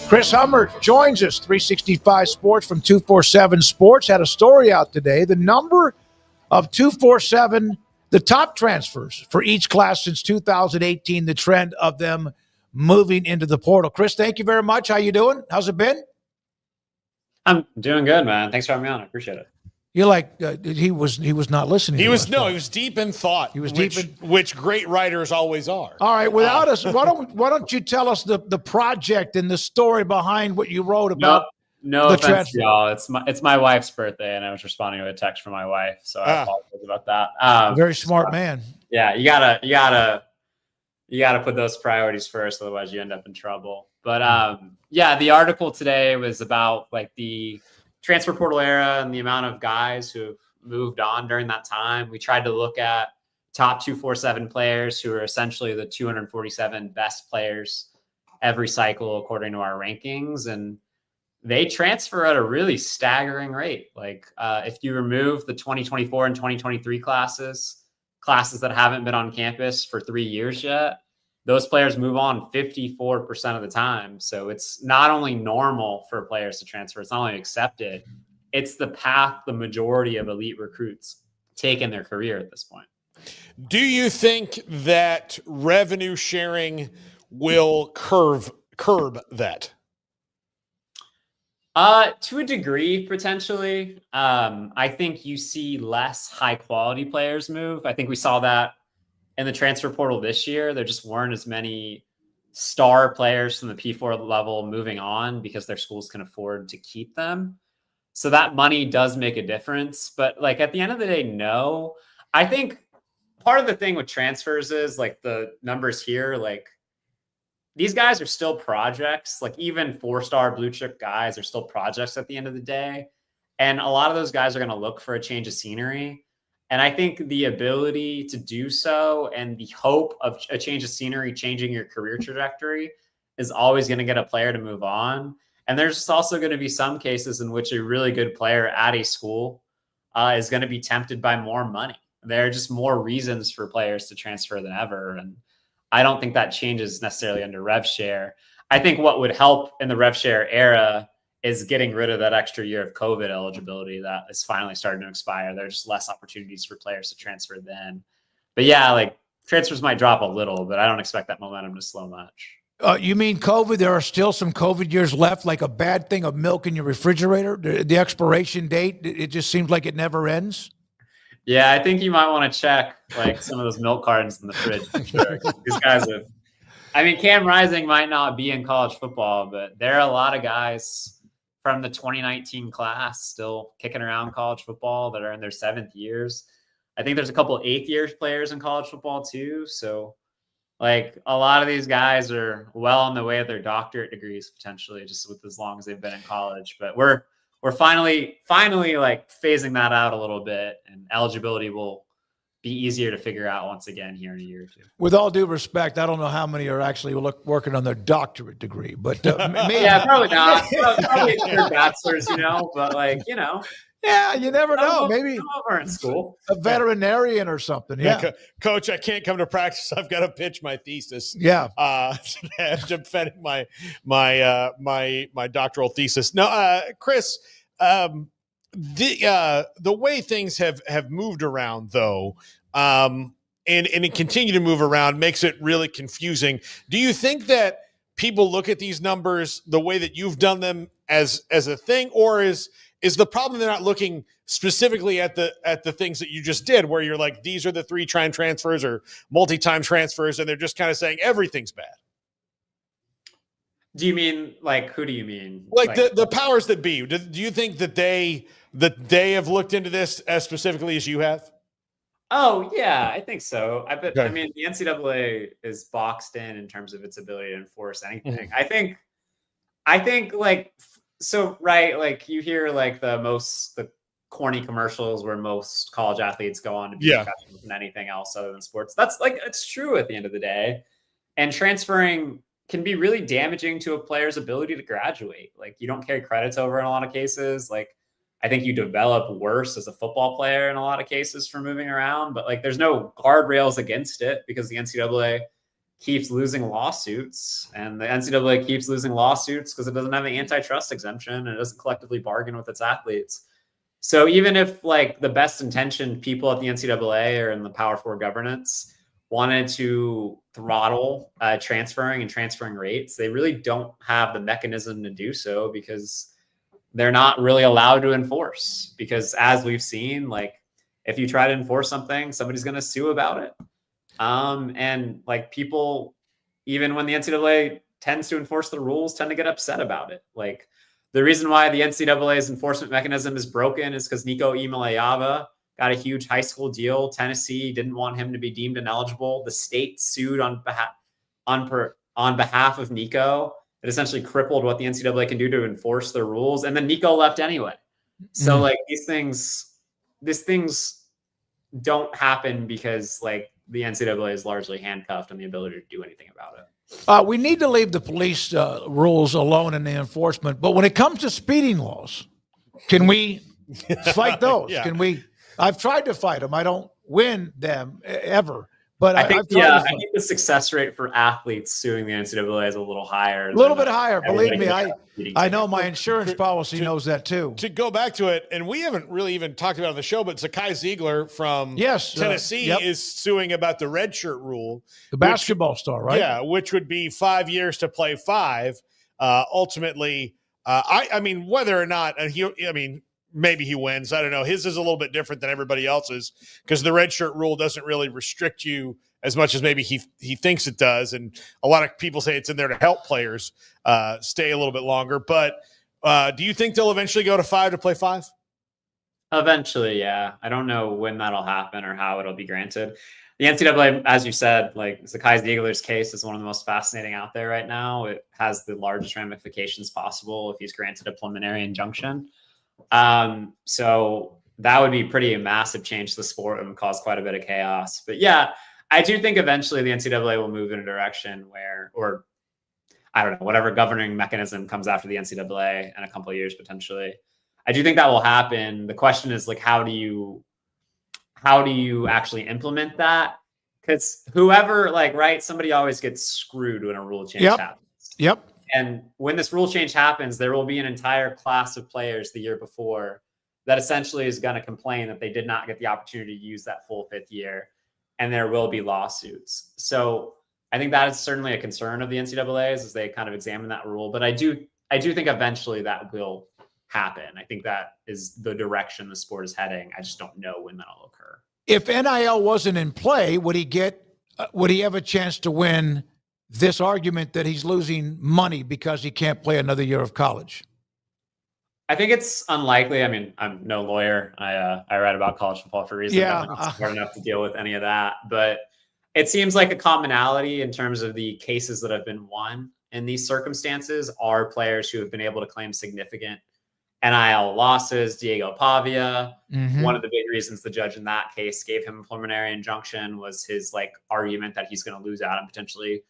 Chris Hummer joins us, 365 Sports from 247 Sports. Had a story out today. The number of 247, the top transfers for each class since 2018, the trend of them moving into the portal. Chris, thank you very much. How you doing? How's it been? I'm doing good, man. Thanks for having me on. I appreciate it. You're like he was not listening. He was deep in thought. He was which great writers always are. All right, without us, why don't you tell us the project and the story behind what you wrote about? No offense, y'all. It's my wife's birthday, and I was responding to a text from my wife, so I apologize about that. Very smart man. Yeah, you gotta put those priorities first, otherwise you end up in trouble. But yeah, the article today was about like the transfer portal era and the amount of guys who have moved on during that time. We tried to look at top 247 players who are essentially the 247 best players every cycle according to our rankings, and they transfer at a really staggering rate. Like if you remove the 2024 and 2023 classes that haven't been on campus for 3 years yet, those players move on 54% of the time. So it's not only normal for players to transfer, it's not only accepted, it's the path the majority of elite recruits take in their career at this point. Do you think that revenue sharing will curb that? To a degree, potentially. I think you see less high quality players move. I think we saw that in the transfer portal this year. There just weren't as many star players from the P4 level moving on because their schools can afford to keep them. So that money does make a difference. But like at the end of the day, no. I think part of the thing with transfers is like the numbers here, like these guys are still projects. Like even 4-star blue chip guys are still projects at the end of the day. And a lot of those guys are going to look for a change of scenery. And I think the ability to do so and the hope of a change of scenery changing your career trajectory is always going to get a player to move on. And there's also going to be some cases in which a really good player at a school is going to be tempted by more money. There are just more reasons for players to transfer than ever. And I don't think that changes necessarily under rev share. I think what would help in the rev share era is getting rid of that extra year of COVID eligibility that is finally starting to expire. There's just less opportunities for players to transfer then. But yeah, like transfers might drop a little, but I don't expect that momentum to slow much. You mean COVID? There are still some COVID years left, like a bad thing of milk in your refrigerator? The expiration date, it just seems like it never ends? Yeah, I think you might want to check like some of those milk cartons in the fridge for sure. These guys have, I mean, Cam Rising might not be in college football, but there are a lot of guys from the 2019 class still kicking around college football that are in their 7th years. I think there's a couple of 8th year players in college football too. So like a lot of these guys are well on the way of their doctorate degrees, potentially just with as long as they've been in college. But we're finally like phasing that out a little bit, and eligibility will be easier to figure out once again here in a year or two. With all due respect, I don't know how many are actually working on their doctorate degree, but maybe. Yeah, probably not. Probably their bachelor's, but like, yeah, you never know. Maybe over in school, a veterinarian or something. Yeah, Coach, I can't come to practice. I've got to pitch my thesis. Yeah, defending my doctoral thesis. No, Chris, the way things have moved around though, and it continue to move around makes it really confusing. Do you think that people look at these numbers the way that you've done them as a thing, or is the problem they're not looking specifically at the things that you just did, where you're like, these are the 3-time transfers or multi-time transfers, and they're just kind of saying everything's bad? Do you mean like, who do you mean? Like the powers that be. Do you think that they have looked into this as specifically as you have? Oh yeah, I think so. Okay. I mean, the NCAA is boxed in terms of its ability to enforce anything. Mm-hmm. I think like, so, right. Like you hear like the corny commercials where most college athletes go on to be professional than anything else other than sports. That's like, it's true at the end of the day. And transferring can be really damaging to a player's ability to graduate. Like you don't carry credits over in a lot of cases. Like I think you develop worse as a football player in a lot of cases for moving around, but like there's no guardrails against it because the NCAA keeps losing lawsuits, and the NCAA keeps losing lawsuits because it doesn't have an antitrust exemption and it doesn't collectively bargain with its athletes. So even if like the best intentioned people at the NCAA or in the Power Four governance wanted to throttle transferring rates, they really don't have the mechanism to do so because they're not really allowed to enforce. Because as we've seen, like if you try to enforce something, somebody's going to sue about it. And like people, even when the NCAA tends to enforce the rules, tend to get upset about it. Like the reason why the NCAA's enforcement mechanism is broken is because Nico Iamaleava got a huge high school deal. Tennessee didn't want him to be deemed ineligible. The state sued on behalf of Nico. It essentially crippled what the NCAA can do to enforce their rules. And then Nico left anyway. So like these things don't happen because like the NCAA is largely handcuffed on the ability to do anything about it. We need to leave the police rules alone in the enforcement. But when it comes to speeding laws, can we fight those? Yeah. Can we? I've tried to fight them. I don't win them ever. But I think, I've tried I think the success rate for athletes suing the NCAA is a little higher. A little bit higher. Believe me, I know my insurance policy knows that too. To go back to it, and we haven't really even talked about it on the show, but Zakai Ziegler from Tennessee is suing about the redshirt rule. The basketball star, right? Yeah, which would be 5 years to play 5. Ultimately, I mean, whether or not, maybe he wins. I don't know. His is a little bit different than everybody else's because the redshirt rule doesn't really restrict you as much as maybe he thinks it does. And a lot of people say it's in there to help players stay a little bit longer. But do you think they'll eventually go to 5 to play 5? Eventually, yeah. I don't know when that'll happen or how it'll be granted. The NCAA, as you said, like Zakai Ziegler's case is one of the most fascinating out there right now. It has the largest ramifications possible if he's granted a preliminary injunction. So that would be pretty massive change to the sport and cause quite a bit of chaos. But yeah, I do think eventually the NCAA will move in a direction where, or I don't know, whatever governing mechanism comes after the NCAA in a couple of years, potentially. I do think that will happen. The question is like, how do you actually implement that? Because whoever, like, right, somebody always gets screwed when a rule change happens. Yep. And when this rule change happens, there will be an entire class of players the year before that essentially is going to complain that they did not get the opportunity to use that full 5th year. And there will be lawsuits. So I think that is certainly a concern of the NCAA's as they kind of examine that rule. But I do think eventually that will happen. I think that is the direction the sport is heading. I just don't know when that'll occur. If NIL wasn't in play, would he have a chance to win this argument that he's losing money because he can't play another year of college? I think it's unlikely. I mean, I'm no lawyer. I write about college football for a reason. I'm not smart enough to deal with any of that. But it seems like a commonality in terms of the cases that have been won in these circumstances are players who have been able to claim significant NIL losses. Diego Pavia, one of the big reasons the judge in that case gave him a preliminary injunction was his like argument that he's going to lose out on potentially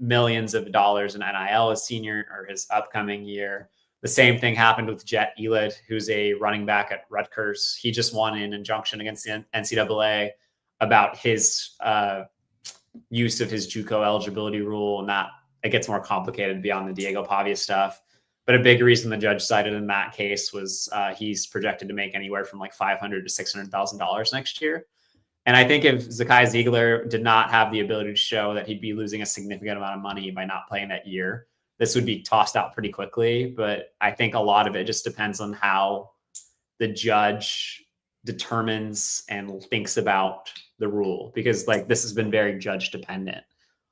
millions of dollars in NIL his senior or his upcoming year. The same thing happened with Jet Elid, who's a running back at Rutgers. He just won an injunction against the NCAA about his use of his JUCO eligibility rule, and that it gets more complicated beyond the Diego Pavia stuff. But a big reason the judge cited in that case was he's projected to make anywhere from like $500,000 to $600,000 next year. And I think if Zakai Ziegler did not have the ability to show that he'd be losing a significant amount of money by not playing that year, this would be tossed out pretty quickly. But I think a lot of it just depends on how the judge determines and thinks about the rule, because like this has been very judge dependent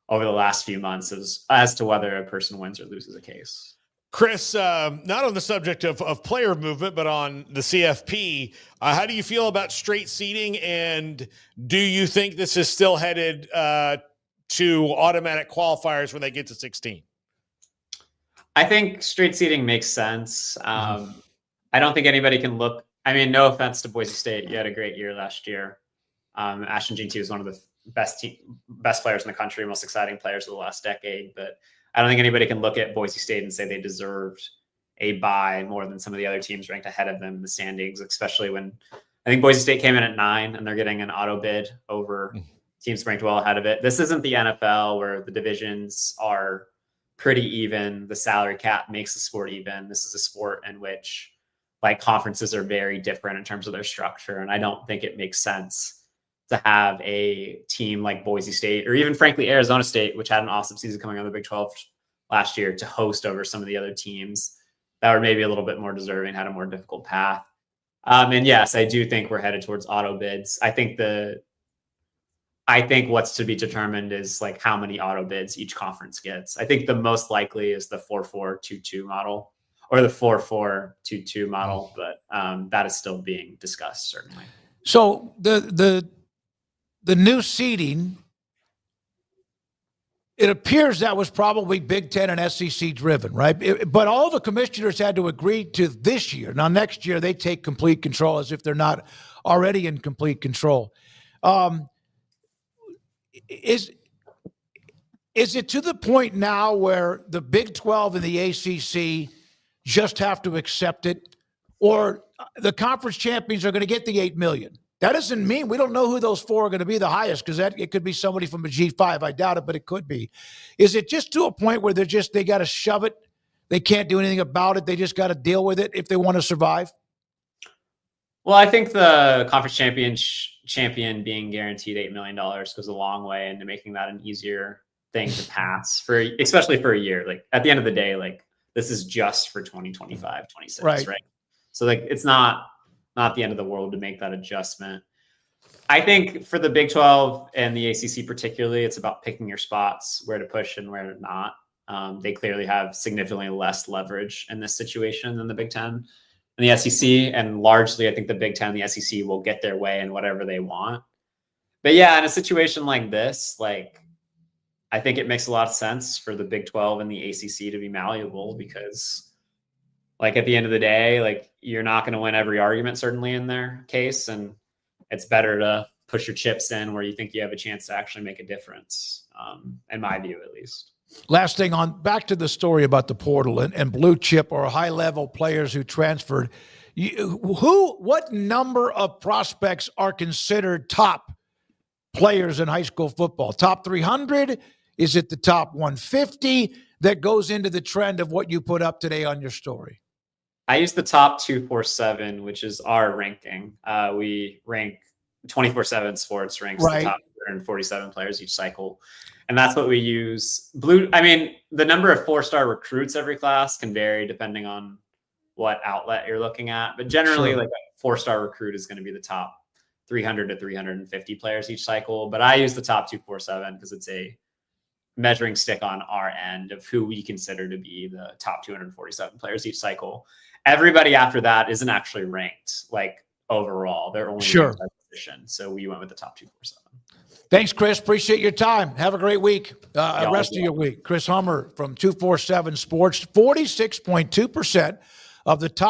over the last few months as to whether a person wins or loses a case. Chris, not on the subject of player movement, but on the CFP, how do you feel about straight seating? And do you think this is still headed to automatic qualifiers when they get to 16? I think straight seating makes sense. I don't think anybody can look. I mean, no offense to Boise State. You had a great year last year. Ashton Jeanty was one of the best players in the country, most exciting players of the last decade. But I don't think anybody can look at Boise State and say they deserved a bye more than some of the other teams ranked ahead of them in the standings, especially when I think Boise State came in at 9 and they're getting an auto bid over teams ranked well ahead of it. This isn't the NFL where the divisions are pretty even. The salary cap makes the sport even. This is a sport in which like conferences are very different in terms of their structure. And I don't think it makes sense to have a team like Boise State or even frankly Arizona State, which had an awesome season coming out of the Big 12 last year, to host over some of the other teams that were maybe a little bit more deserving, had a more difficult path. And yes, I do think we're headed towards auto bids. I think what's to be determined is like how many auto bids each conference gets. I think the most likely is the 4-4-2-2 model or the 4-4-2-2 model, but that is still being discussed, certainly. So the new seeding, it appears that was probably Big Ten and SEC driven, right? But all the commissioners had to agree to this year. Now, next year, they take complete control as if they're not already in complete control. Is it to the point now where the Big 12 and the ACC just have to accept it, or the conference champions are going to get the $8 million? That doesn't mean we don't know who those four are going to be the highest, because it could be somebody from a G5. I doubt it, but it could be. Is it just to a point where they got to shove it? They can't do anything about it. They just got to deal with it if they want to survive? Well, I think the conference champion being guaranteed $8 million goes a long way into making that an easier thing to pass, especially for a year. Like at the end of the day, like this is just for 2025, 26, right? So like it's not the end of the world to make that adjustment. I think for the Big 12 and the ACC particularly, it's about picking your spots, where to push and where to not. They clearly have significantly less leverage in this situation than the Big 10 and the SEC. And largely, I think the Big 10 and the SEC will get their way in whatever they want. But yeah, in a situation like this, like I think it makes a lot of sense for the Big 12 and the ACC to be malleable, because like at the end of the day, like you're not going to win every argument, certainly in their case. And it's better to push your chips in where you think you have a chance to actually make a difference, in my view, at least. Last thing on back to the story about the portal and blue chip or high level players who transferred. What number of prospects are considered top players in high school football? Top 300? Is it the top 150 that goes into the trend of what you put up today on your story? I use the top 247, which is our ranking. We rank 24/7 Sports ranks the top 147 players each cycle. And that's what we use. The number of 4-star recruits every class can vary depending on what outlet you're looking at. But generally, like a 4-star recruit is going to be the top 300 to 350 players each cycle. But I use the top 247 because it's a measuring stick on our end of who we consider to be the top 247 players each cycle. Everybody after that isn't actually ranked like overall. They're only ranked by position. So we went with the top 247. Thanks, Chris. Appreciate your time. Have a great week. Rest of your week. Chris Hummer from 247 Sports, 46.2% of the top